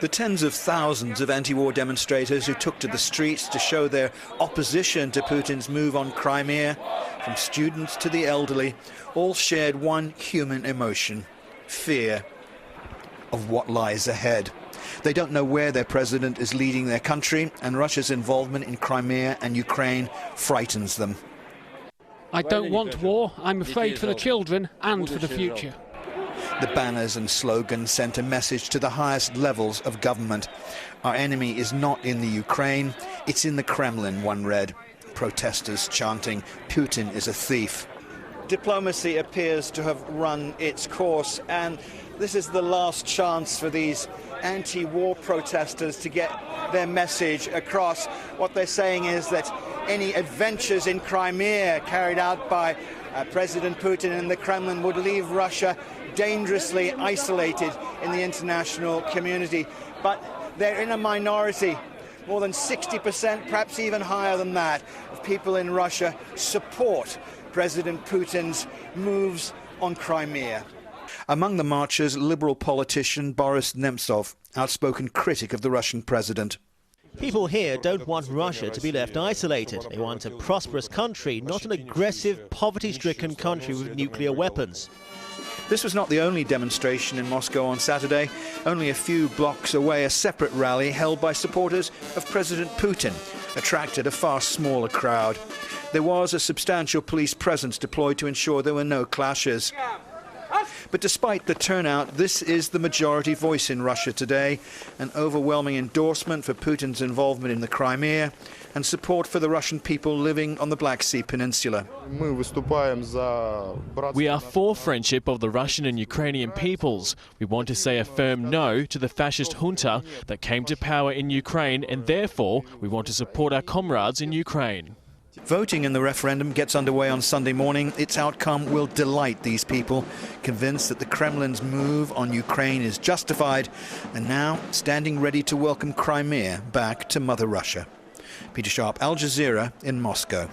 The tens of thousands of anti-war demonstrators who took to the streets to show their opposition to Putin's move on Crimea, from students to the elderly, all shared one human emotion: fear of what lies ahead. They don't know where their president is leading their country, and Russia's involvement in Crimea and Ukraine frightens them. I don't want war. I'm afraid for the children and for the future. The banners and slogans sent a message to the highest levels of government. Our enemy is not in the Ukraine, it's in the Kremlin, one read. Protesters chanting, Putin is a thief. Diplomacy appears to have run its course, and this is the last chance for these anti-war protesters to get their message across. What they're saying is that any adventures in Crimea carried out by President Putin and the Kremlin would leave Russia dangerously isolated in the international community. But they're in a minority. More than 60%, perhaps even higher than that, of people in Russia support President Putin's moves on Crimea. Among the marchers, liberal politician Boris Nemtsov, outspoken critic of the Russian president. People here don't want Russia to be left isolated. They want a prosperous country, not an aggressive, poverty-stricken country with nuclear weapons. This was not the only demonstration in Moscow on Saturday. Only a few blocks away, a separate rally held by supporters of President Putin attracted a far smaller crowd. There was a substantial police presence deployed to ensure there were no clashes. But despite the turnout, this is the majority voice in Russia today, an overwhelming endorsement for Putin's involvement in the Crimea and support for the Russian people living on the Black Sea Peninsula. We are for friendship of the Russian and Ukrainian peoples. We want to say a firm no to the fascist junta that came to power in Ukraine, and therefore we want to support our comrades in Ukraine. Voting in the referendum gets underway on Sunday morning. Its outcome will delight these people, convinced that the Kremlin's move on Ukraine is justified and now standing ready to welcome Crimea back to Mother Russia. Peter Sharp, Al Jazeera in Moscow.